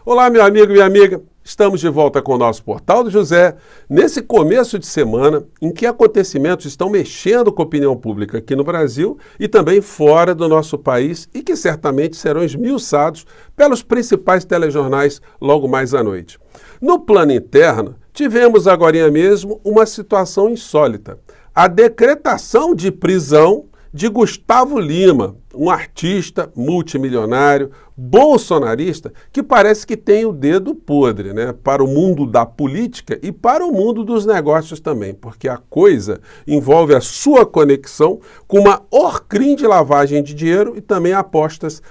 Olá, meu amigo e minha amiga. Estamos de volta com o nosso Portal do José, nesse começo de semana em que acontecimentos estão mexendo com a opinião pública aqui no Brasil e também fora do nosso país e que certamente serão esmiuçados pelos principais telejornais logo mais à noite. No plano interno, tivemos agorinha mesmo uma situação insólita. A decretação de prisão de Gustavo Lima, um artista multimilionário, bolsonarista, que parece que tem o dedo podre, né, para o mundo da política e para o mundo dos negócios também, porque a coisa envolve a sua conexão com uma orcrim de lavagem de dinheiro e também apostas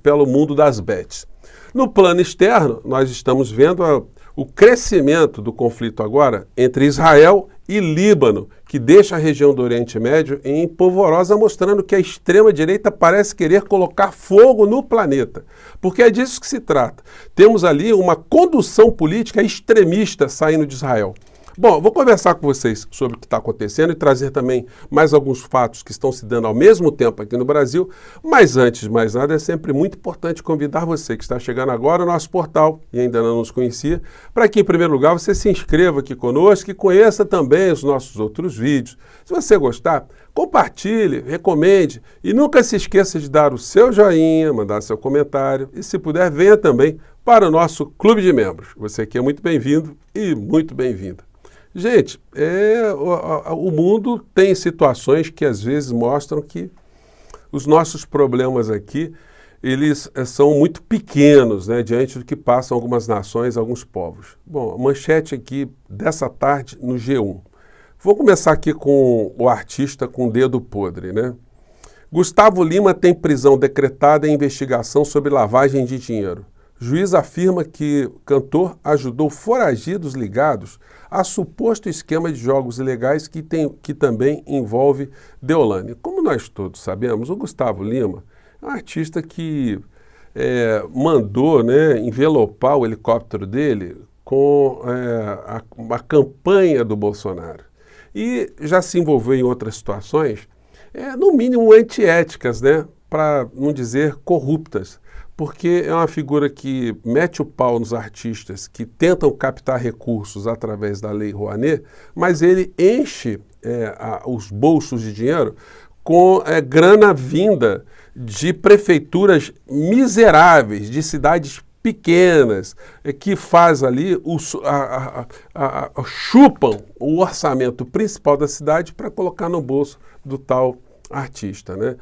pelo mundo das bets. No plano externo, nós estamos vendo o crescimento do conflito agora entre Israel e Líbano, que deixa a região do Oriente Médio em polvorosa, mostrando que a extrema-direita parece querer colocar fogo no planeta. Porque é disso que se trata. Temos ali uma condução política extremista saindo de Israel. Bom, vou conversar com vocês sobre o que está acontecendo e trazer também mais alguns fatos que estão se dando ao mesmo tempo aqui no Brasil. Mas antes de mais nada, é sempre muito importante convidar você que está chegando agora no nosso portal e ainda não nos conhecia, para que, em primeiro lugar, você se inscreva aqui conosco e conheça também os nossos outros vídeos. Se você gostar, compartilhe, recomende e nunca se esqueça de dar o seu joinha, mandar seu comentário e, se puder, venha também para o nosso clube de membros. Você aqui é muito bem-vindo e muito bem-vinda. Gente, o mundo tem situações que às vezes mostram que os nossos problemas aqui, eles são muito pequenos, né, diante do que passam algumas nações, alguns povos. Bom, a manchete aqui dessa tarde no G1. Vou começar aqui com o artista com o dedo podre, né? Gustavo Lima tem prisão decretada em investigação sobre lavagem de dinheiro. Juiz afirma que o cantor ajudou foragidos ligados a suposto esquema de jogos ilegais que também envolve Deolane. Como nós todos sabemos, o Gustavo Lima é um artista que mandou, né, envelopar o helicóptero dele com a campanha do Bolsonaro. E já se envolveu em outras situações, no mínimo antiéticas, né, para não dizer corruptas. Porque é uma figura que mete o pau nos artistas que tentam captar recursos através da Lei Rouanet, mas ele enche os bolsos de dinheiro com grana vinda de prefeituras miseráveis, de cidades pequenas, que faz ali, chupam o orçamento principal da cidade para colocar no bolso do tal artista, né?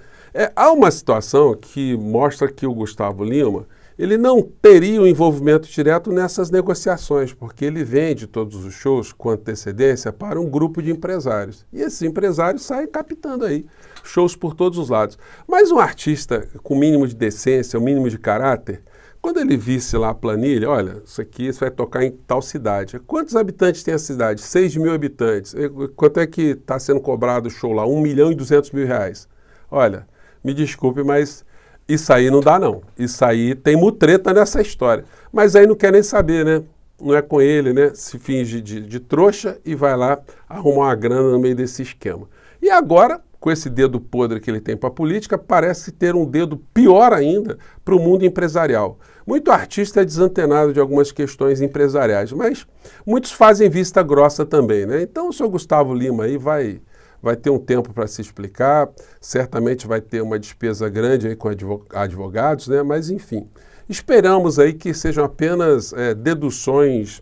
Há uma situação que mostra que o Gustavo Lima, ele não teria um envolvimento direto nessas negociações, porque ele vende todos os shows com antecedência para um grupo de empresários. E esses empresários saem captando aí shows por todos os lados. Mas um artista com o mínimo de decência, o mínimo de caráter, quando ele visse lá a planilha, olha, isso vai tocar em tal cidade. Quantos habitantes tem a cidade? 6 mil habitantes. Quanto é que está sendo cobrado o show lá? 1.200.000 reais. Olha, me desculpe, mas isso aí não dá não. Isso aí tem mutreta nessa história. Mas aí não quer nem saber, né? Não é com ele, né? Se finge de trouxa e vai lá arrumar uma grana no meio desse esquema. E agora, com esse dedo podre que ele tem para a política, parece ter um dedo pior ainda para o mundo empresarial. Muito artista é desantenado de algumas questões empresariais, mas muitos fazem vista grossa também, né? Então o senhor Gustavo Lima aí vai ter um tempo para se explicar, certamente vai ter uma despesa grande aí com advogados, né? Mas enfim, esperamos aí que sejam apenas deduções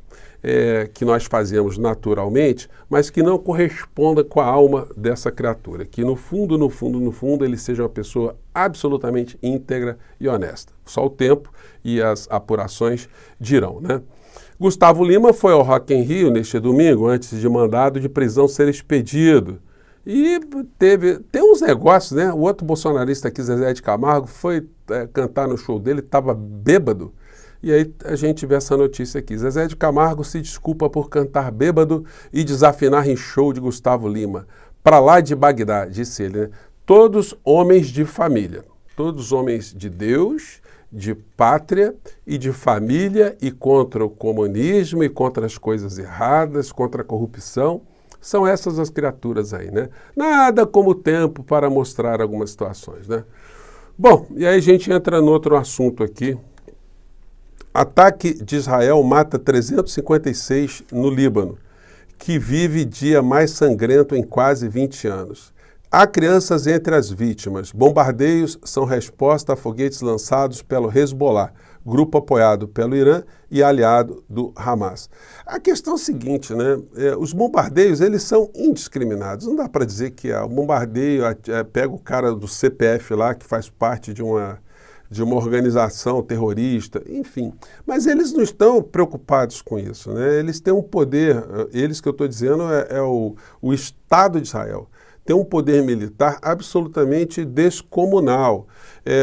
que nós fazemos naturalmente, mas que não corresponda com a alma dessa criatura, que no fundo, ele seja uma pessoa absolutamente íntegra e honesta. Só o tempo e as apurações dirão, né? Gustavo Lima foi ao Rock in Rio neste domingo, antes de mandado de prisão ser expedido. E tem uns negócios, né? O outro bolsonarista aqui, Zezé de Camargo, foi cantar no show dele, estava bêbado. E aí a gente vê essa notícia aqui. Zezé de Camargo se desculpa por cantar bêbado e desafinar em show de Gustavo Lima. Pra lá de Bagdá, disse ele, né? Todos homens de família, todos homens de Deus, de pátria e de família e contra o comunismo e contra as coisas erradas, contra a corrupção. São essas as criaturas aí, né? Nada como tempo para mostrar algumas situações, né? Bom, e aí a gente entra no outro assunto aqui, Ataque de Israel mata 356 no Líbano, que vive dia mais sangrento em quase 20 anos. Há crianças entre as vítimas. Bombardeios são resposta a foguetes lançados pelo Hezbollah, grupo apoiado pelo Irã e aliado do Hamas. A questão é a seguinte, né? Os bombardeios, eles são indiscriminados. Não dá para dizer que o bombardeio pega o cara do CPF lá, que faz parte de uma organização terrorista, enfim. Mas eles não estão preocupados com isso, né? Eles têm um poder, eles que eu estou dizendo é o Estado de Israel, tem um poder militar absolutamente descomunal.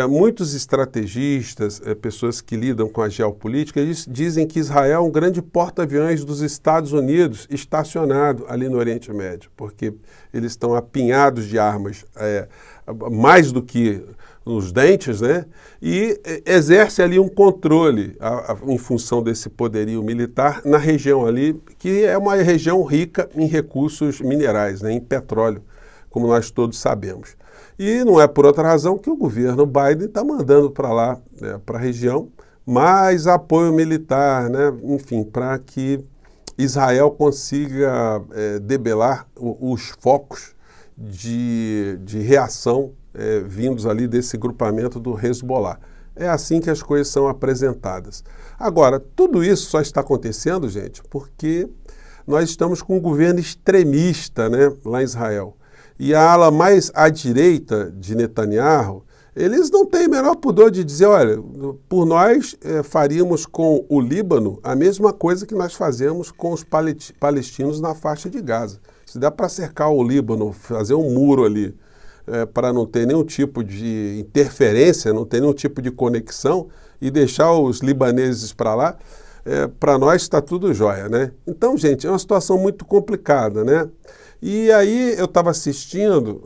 Muitos estrategistas, pessoas que lidam com a geopolítica, dizem que Israel é um grande porta-aviões dos Estados Unidos estacionado ali no Oriente Médio, porque eles estão apinhados de armas mais do que nos dentes, né? E exerce ali um controle em função desse poderio militar na região ali, que é uma região rica em recursos minerais, né? Em petróleo, como nós todos sabemos. E não é por outra razão que o governo Biden está mandando para lá, para a região, mais apoio militar, né? Enfim, para que Israel consiga debelar os focos de reação vindos ali desse grupamento do Hezbollah. É assim que as coisas são apresentadas. Agora, tudo isso só está acontecendo, gente, porque nós estamos com um governo extremista, né, lá em Israel. E a ala mais à direita de Netanyahu, eles não têm o menor pudor de dizer, olha, por nós faríamos com o Líbano a mesma coisa que nós fazemos com os palestinos na faixa de Gaza. Se dá para cercar o Líbano, fazer um muro ali, para não ter nenhum tipo de interferência, não ter nenhum tipo de conexão e deixar os libaneses para lá, para nós está tudo jóia, né? Então, gente, é uma situação muito complicada, né? E aí eu estava assistindo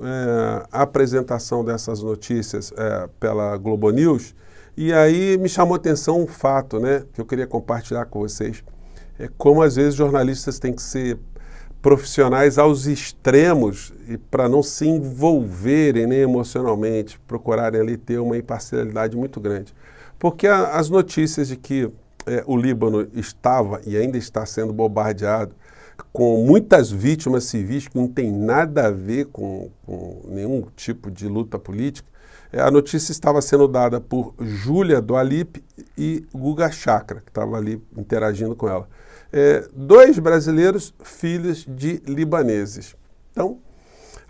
a apresentação dessas notícias pela Globo News e aí me chamou a atenção um fato, né, que eu queria compartilhar com vocês. Como às vezes jornalistas têm que ser profissionais aos extremos e para não se envolverem, né, emocionalmente, procurarem ali ter uma imparcialidade muito grande. Porque as notícias de que o Líbano estava e ainda está sendo bombardeado com muitas vítimas civis que não tem nada a ver com nenhum tipo de luta política, a notícia estava sendo dada por Júlia do Alip e Guga Chakra, que estava ali interagindo com ela. Dois brasileiros, filhos de libaneses. Então,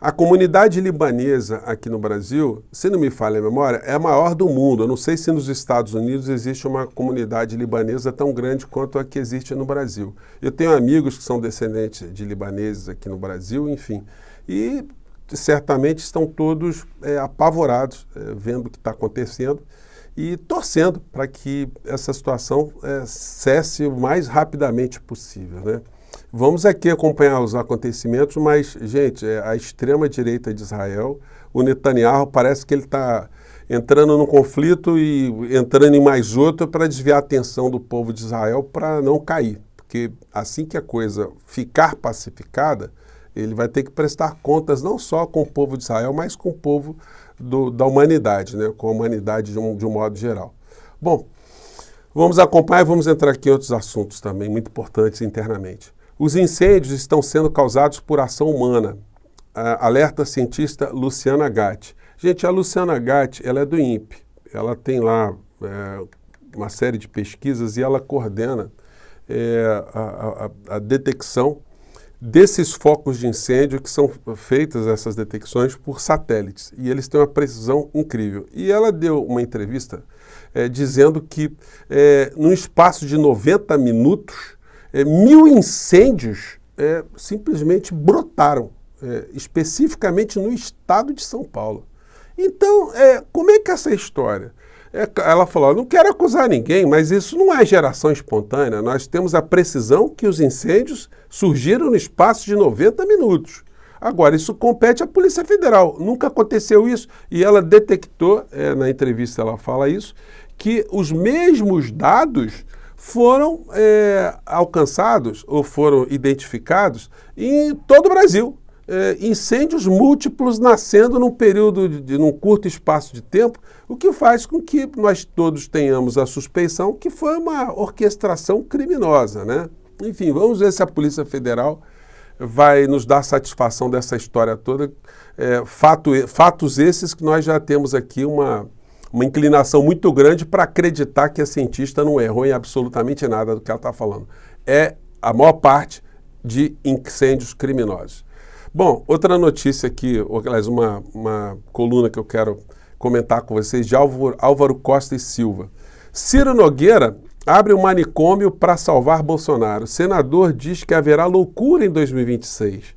a comunidade libanesa aqui no Brasil, se não me falha a memória, é a maior do mundo. Eu não sei se nos Estados Unidos existe uma comunidade libanesa tão grande quanto a que existe no Brasil. Eu tenho amigos que são descendentes de libaneses aqui no Brasil, enfim, e certamente estão todos apavorados vendo o que está acontecendo e torcendo para que essa situação cesse o mais rapidamente possível, né? Vamos aqui acompanhar os acontecimentos, mas, gente, a extrema-direita de Israel, o Netanyahu, parece que ele está entrando num conflito e entrando em mais outro para desviar a atenção do povo de Israel para não cair. Porque assim que a coisa ficar pacificada, ele vai ter que prestar contas não só com o povo de Israel, mas com o povo da humanidade, né? Com a humanidade de um modo geral. Bom, vamos acompanhar e vamos entrar aqui em outros assuntos também muito importantes internamente. Os incêndios estão sendo causados por ação humana, alerta a cientista Luciana Gatti. Gente, a Luciana Gatti, ela é do INPE, ela tem lá uma série de pesquisas e ela coordena a detecção desses focos de incêndio que são feitas essas detecções por satélites. E eles têm uma precisão incrível. E ela deu uma entrevista dizendo que num espaço de 90 minutos, 1000 incêndios simplesmente brotaram, especificamente no estado de São Paulo. Então, como é que é essa história? Ela falou, não quero acusar ninguém, mas isso não é geração espontânea. Nós temos a precisão que os incêndios surgiram no espaço de 90 minutos. Agora, isso compete à Polícia Federal. Nunca aconteceu isso. E ela detectou, na entrevista ela fala isso, que os mesmos dados foram alcançados ou foram identificados em todo o Brasil. incêndios múltiplos nascendo num período, num curto espaço de tempo, o que faz com que nós todos tenhamos a suspeição que foi uma orquestração criminosa, né? Enfim, vamos ver se a Polícia Federal vai nos dar satisfação dessa história toda. Fatos esses que nós já temos aqui uma inclinação muito grande para acreditar que a cientista não errou em absolutamente nada do que ela está falando. É a maior parte de incêndios criminosos. Bom, outra notícia aqui, aliás, uma coluna que eu quero comentar com vocês, de Álvaro Costa e Silva. Ciro Nogueira abre um manicômio para salvar Bolsonaro. O senador diz que haverá loucura em 2026.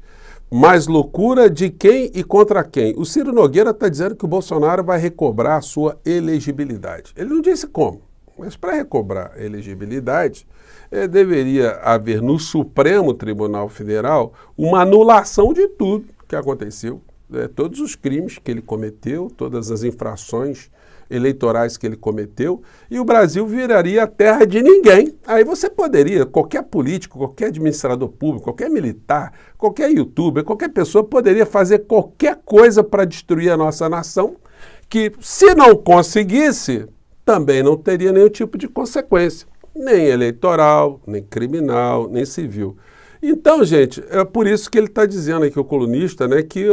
Mas loucura de quem e contra quem? O Ciro Nogueira está dizendo que o Bolsonaro vai recobrar a sua elegibilidade. Ele não disse como, mas para recobrar a elegibilidade, deveria haver no Supremo Tribunal Federal uma anulação de tudo que aconteceu, todos os crimes que ele cometeu, todas as infrações eleitorais que ele cometeu, e o Brasil viraria a terra de ninguém. Aí você poderia, qualquer político, qualquer administrador público, qualquer militar, qualquer youtuber, qualquer pessoa poderia fazer qualquer coisa para destruir a nossa nação, que se não conseguisse, também não teria nenhum tipo de consequência, nem eleitoral, nem criminal, nem civil. Então, gente, é por isso que ele está dizendo aqui, o colunista, né, que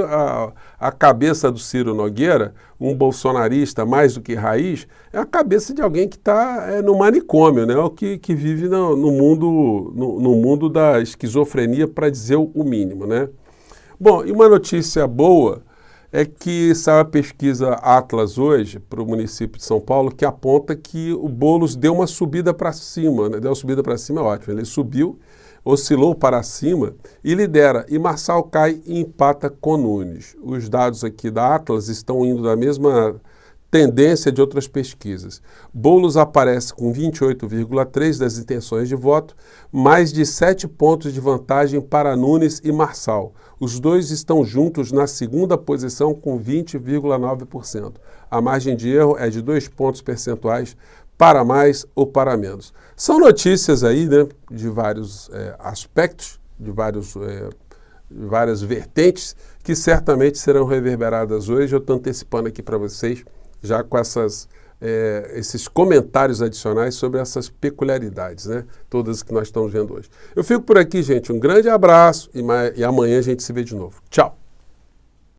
a cabeça do Ciro Nogueira, um bolsonarista mais do que raiz, é a cabeça de alguém que está no manicômio, né, o que vive no mundo da esquizofrenia, para dizer o mínimo, né? Bom, e uma notícia boa é que saiu a pesquisa Atlas hoje para o município de São Paulo, que aponta que o Boulos deu uma subida para cima, né? Deu uma subida para cima, é ótimo, ele subiu, oscilou para cima e lidera. E Marçal cai e empata com Nunes. Os dados aqui da Atlas estão indo da mesma tendência de outras pesquisas. Boulos aparece com 28,3% das intenções de voto, mais de 7 pontos de vantagem para Nunes e Marçal. Os dois estão juntos na segunda posição com 20,9%. A margem de erro é de 2 pontos percentuais para mais ou para menos. São notícias aí, né, de vários aspectos, de várias vertentes, que certamente serão reverberadas hoje. Eu estou antecipando aqui para vocês, já com esses comentários adicionais sobre essas peculiaridades, né, todas que nós estamos vendo hoje. Eu fico por aqui, gente. Um grande abraço e amanhã a gente se vê de novo. Tchau!